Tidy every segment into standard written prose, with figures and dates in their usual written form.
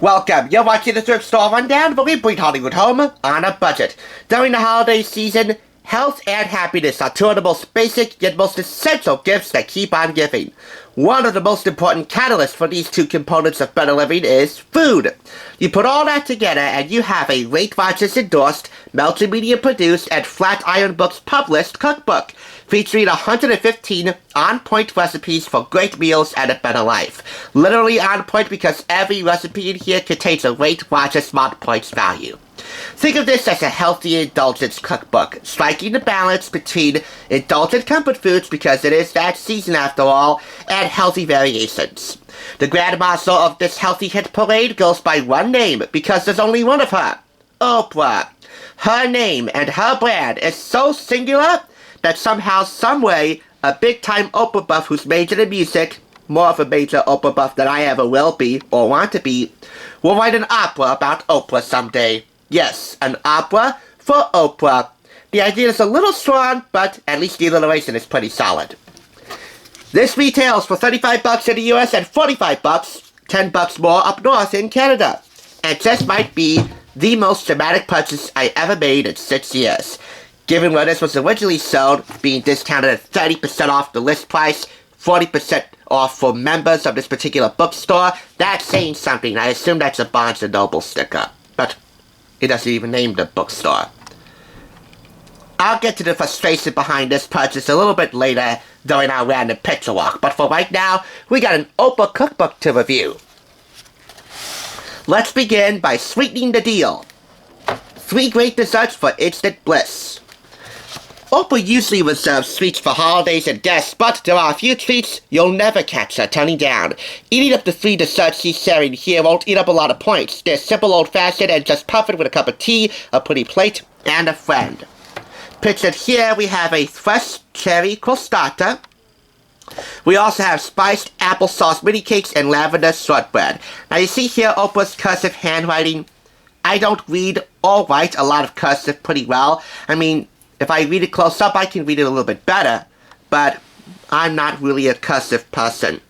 Welcome, you're watching the Thrift Store Rundown, where we bring Hollywood home on a budget. During the holiday season, health and happiness are two of the most basic yet most essential gifts that keep on giving. One of the most important catalysts for these two components of better living is food. You put all that together and you have a Weight Watchers endorsed, multimedia produced, and Flatiron Books published cookbook, featuring 115 on-point recipes for great meals and a better life. Literally on point because every recipe in here contains a Weight Watchers Smart Points value. Think of this as a healthy indulgence cookbook, striking the balance between indulgent comfort foods, because it is that season after all, and healthy variations. The grand master of this healthy hit parade goes by one name, because there's only one of her: Oprah. Her name and her brand is so singular that somehow, someway, a big-time Oprah buff who's majored in music, more of a major Oprah buff than I ever will be, or want to be, will write an opera about Oprah someday. Yes, an opera for Oprah. The idea is a little strong, but at least the alliteration is pretty solid. This retails for $35 in the US and $45, $10 more up north in Canada. And just might be the most dramatic purchase I ever made in 6 years. Given where this was originally sold, being discounted at 30% off the list price, 40% off for members of this particular bookstore, that's saying something. I assume that's a Barnes & Noble sticker. But it doesn't even name the bookstore. I'll get to the frustration behind this purchase a little bit later during our random picture walk, but for right now, we got an Oprah cookbook to review. Let's begin by sweetening the deal. 3 great desserts for instant bliss. Oprah usually reserves sweets for holidays and guests, but there are a few treats you'll never catch her turning down. Eating up the 3 desserts she's sharing here won't eat up a lot of points. They're simple, old-fashioned, and just perfect with a cup of tea, a pretty plate, and a friend. Pictured here, we have a fresh cherry crostata. We also have spiced applesauce mini cakes and lavender shortbread. Now you see here Oprah's cursive handwriting. I don't read or write a lot of cursive pretty well. I mean, if I read it close up, I can read it a little bit better, but I'm not really a cursive person.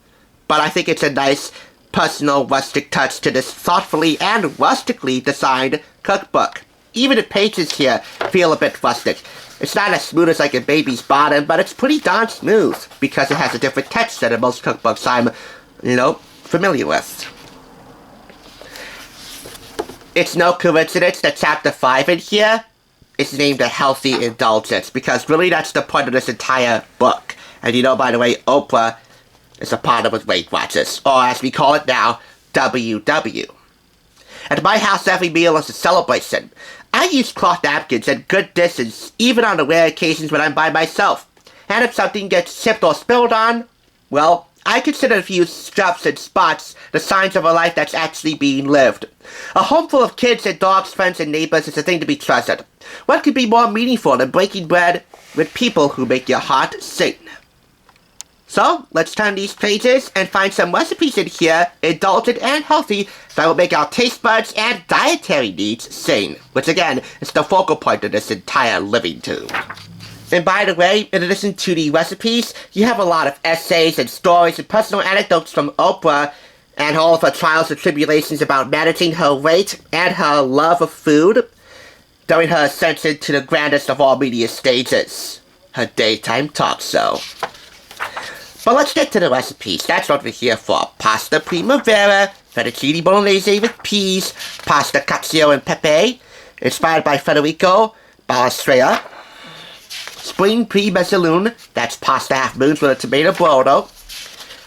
But I think it's a nice, personal, rustic touch to this thoughtfully and rustically designed cookbook. Even the pages here feel a bit rustic. It's not as smooth as like a baby's bottom, but it's pretty darn smooth, because it has a different texture than most cookbooks I'm, familiar with. It's no coincidence that chapter 5 in here is named A Healthy Indulgence, because really that's the point of this entire book. And by the way, Oprah is a partner with Weight Watchers, or as we call it now, WW. At my house, every meal is a celebration. I use cloth napkins and good dishes, even on the rare occasions when I'm by myself. And if something gets chipped or spilled on, well, I consider a few scuffs and spots the signs of a life that's actually being lived. A home full of kids and dogs, friends, and neighbors is a thing to be treasured. What could be more meaningful than breaking bread with people who make your heart sing? So, let's turn these pages and find some recipes in here, indulgent and healthy, that will make our taste buds and dietary needs sing, which again is the focal point of this entire living tube. And by the way, in addition to the recipes, you have a lot of essays and stories and personal anecdotes from Oprah and all of her trials and tribulations about managing her weight and her love of food during her ascension to the grandest of all media stages, her daytime talk show. But let's get to the recipes. That's what we're here for. Pasta primavera, fettuccine bolognese with peas, pasta cacio and pepe, inspired by Federico Balestrella. Spring pre-mezzalune, that's pasta half moons with a tomato brodo.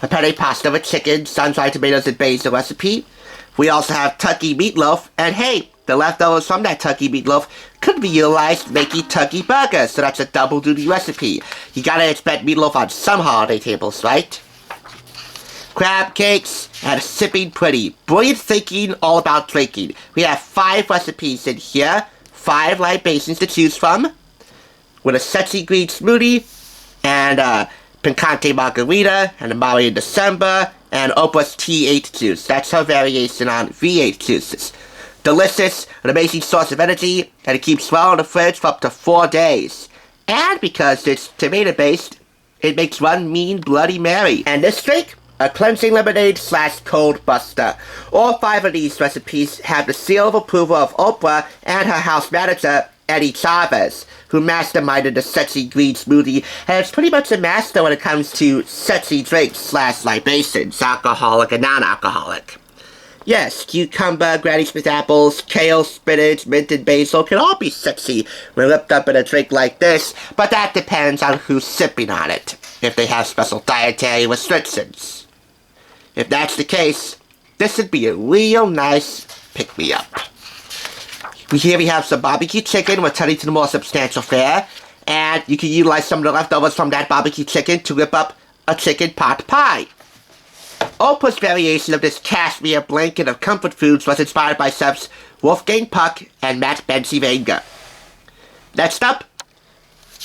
A penne pasta with chicken, sun-dried tomatoes, and basil recipe. We also have turkey meatloaf, and hey, the leftovers from that turkey meatloaf could be utilized making turkey burgers, so that's a double-duty recipe. You gotta expect meatloaf on some holiday tables, right? Crab cakes and sipping pretty. Brilliant thinking, all about drinking. We have 5 recipes in here, 5 libations to choose from, with a sexy green smoothie, and a picante margarita, and a Maui in December, and Oprah's T8 juice. That's her variation on V8 juices. Delicious, an amazing source of energy, and it keeps well in the fridge for up to 4 days. And because it's tomato-based, it makes one mean Bloody Mary. And this drink, a cleansing lemonade / cold buster. All 5 of these recipes have the seal of approval of Oprah and her house manager, Eddie Chavez, who masterminded the sexy green smoothie, and is pretty much a master when it comes to sexy drinks / libations, alcoholic and non-alcoholic. Yes, cucumber, Granny Smith apples, kale, spinach, mint, and basil can all be sexy when whipped up in a drink like this, but that depends on who's sipping on it, if they have special dietary restrictions. If that's the case, this would be a real nice pick-me-up. Here we have some barbecue chicken. We're turning to the more substantial fare, and you can utilize some of the leftovers from that barbecue chicken to whip up a chicken pot pie. Oprah's variation of this cashmere blanket of comfort foods was inspired by chefs Wolfgang Puck and Matt Benzivanger. Next up,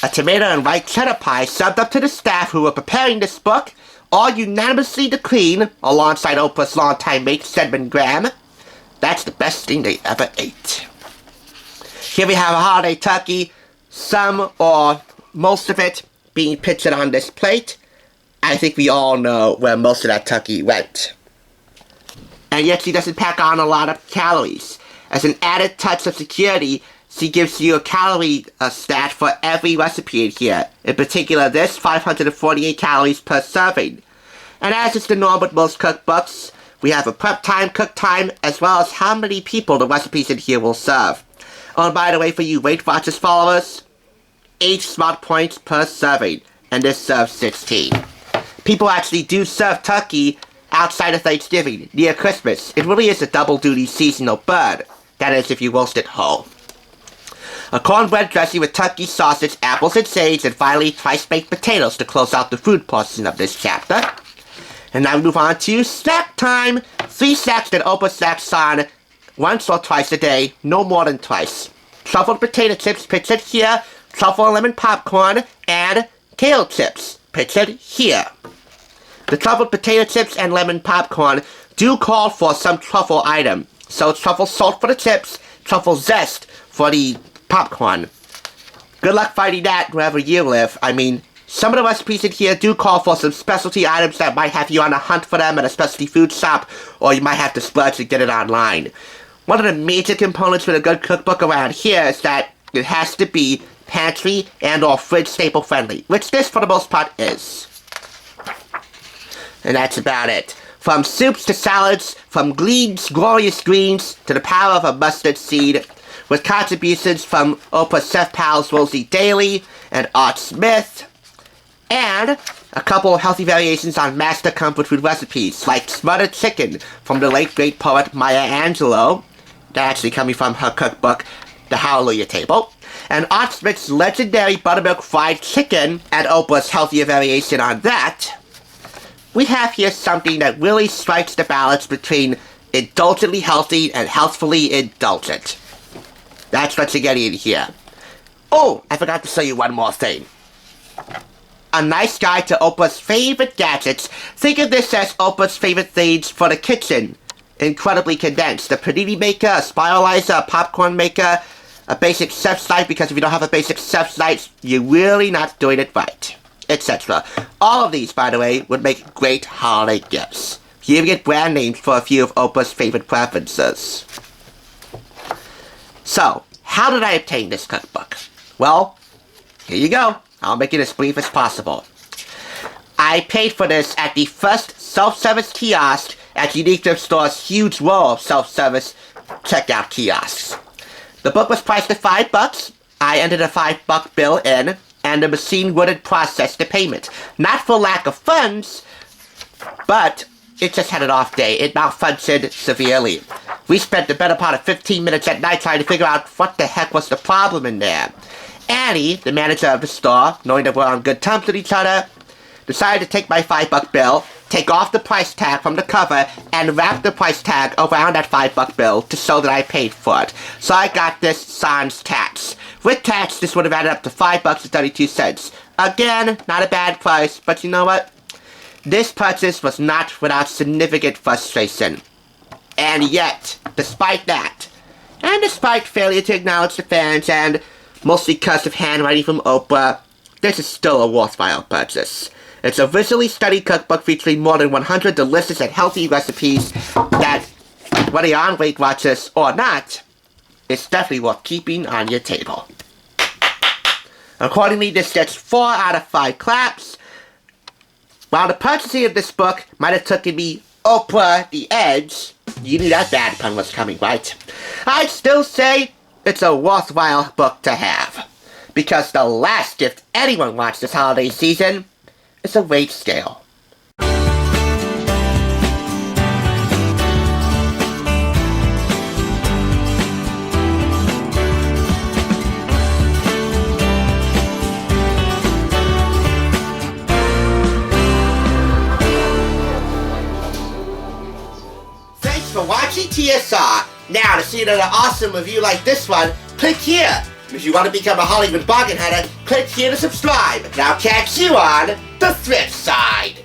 a tomato and white cheddar pie served up to the staff who were preparing this book, all unanimously decreeing, alongside Oprah's longtime mate Stedman Graham, that's the best thing they ever ate. Here we have a holiday turkey, some or most of it being pictured on this plate. I think we all know where most of that turkey went. And yet she doesn't pack on a lot of calories. As an added touch of security, she gives you a calorie stat for every recipe in here. In particular, this 548 calories per serving. And as is the norm with most cookbooks, we have a prep time, cook time, as well as how many people the recipes in here will serve. Oh, and by the way, for you Weight Watchers followers, 8 smart points per serving, and this serves 16. People actually do serve turkey outside of Thanksgiving, near Christmas. It really is a double-duty seasonal bird. That is, if you roast it whole. A cornbread dressing with turkey, sausage, apples and sage, and finally twice-baked potatoes to close out the food portion of this chapter. And now we move on to snack time. 3 snacks that Oprah snacks on once or twice a day, no more than twice. Truffled potato chips pictured here, truffle and lemon popcorn, and kale chips pictured here. The truffled potato chips and lemon popcorn do call for some truffle item. So truffle salt for the chips, truffle zest for the popcorn. Good luck finding that wherever you live. I mean, some of the recipes in here do call for some specialty items that might have you on a hunt for them at a specialty food shop, or you might have to splurge and get it online. One of the major components for a good cookbook around here is that it has to be pantry and or fridge staple friendly, which this for the most part is. And that's about it. From soups to salads, from Glean's glorious greens to the power of a mustard seed, with contributions from Oprah's chef pals Rosie Daly and Art Smith, and a couple of healthy variations on master comfort food recipes, like smothered chicken from the late great poet Maya Angelou, that actually coming from her cookbook, The Hallelujah Table, and Art Smith's legendary buttermilk fried chicken, and Oprah's healthier variation on that. We have here something that really strikes the balance between indulgently healthy and healthfully indulgent. That's what you're getting in here. Oh, I forgot to show you one more thing. A nice guide to Oprah's favorite gadgets. Think of this as Oprah's favorite things for the kitchen. Incredibly condensed. A panini maker, a spiralizer, a popcorn maker, a basic chef's knife, because if you don't have a basic chef's knife, you're really not doing it right, etc. All of these, by the way, would make great holiday gifts. Here we get brand names for a few of Oprah's favorite preferences. So, how did I obtain this cookbook? Well, here you go. I'll make it as brief as possible. I paid for this at the first self-service kiosk at Unique Thrift Store's huge row of self-service checkout kiosks. The book was priced at $5. I entered a $5 bill in, and the machine wouldn't process the payment. Not for lack of funds, but it just had an off day. It malfunctioned severely. We spent the better part of 15 minutes at night trying to figure out what the heck was the problem in there. Annie, the manager of the store, knowing that we're on good terms with each other, decided to take my $5 bill, take off the price tag from the cover, and wrap the price tag around that $5 bill to show that I paid for it. So I got this sans tax. With tax, this would have added up to $5.32. Again, not a bad price, but you know what? This purchase was not without significant frustration. And yet, despite that, and despite failure to acknowledge the fans and mostly cursive handwriting from Oprah, this is still a worthwhile purchase. It's a visually studied cookbook featuring more than 100 delicious and healthy recipes that, whether you're on Weight Watchers or not, it's definitely worth keeping on your table. Accordingly, this gets 4 out of 5 claps. While the purchasing of this book might have taken me Oprah the edge, you knew that bad pun was coming, right? I'd still say it's a worthwhile book to have. Because the last gift anyone wants this holiday season is a weight scale. Thanks for watching TSR. Now, to see another awesome review like this one, click here. If you want to become a Hollywood bargain hunter, click here to subscribe. And I'll catch you on the thrift side.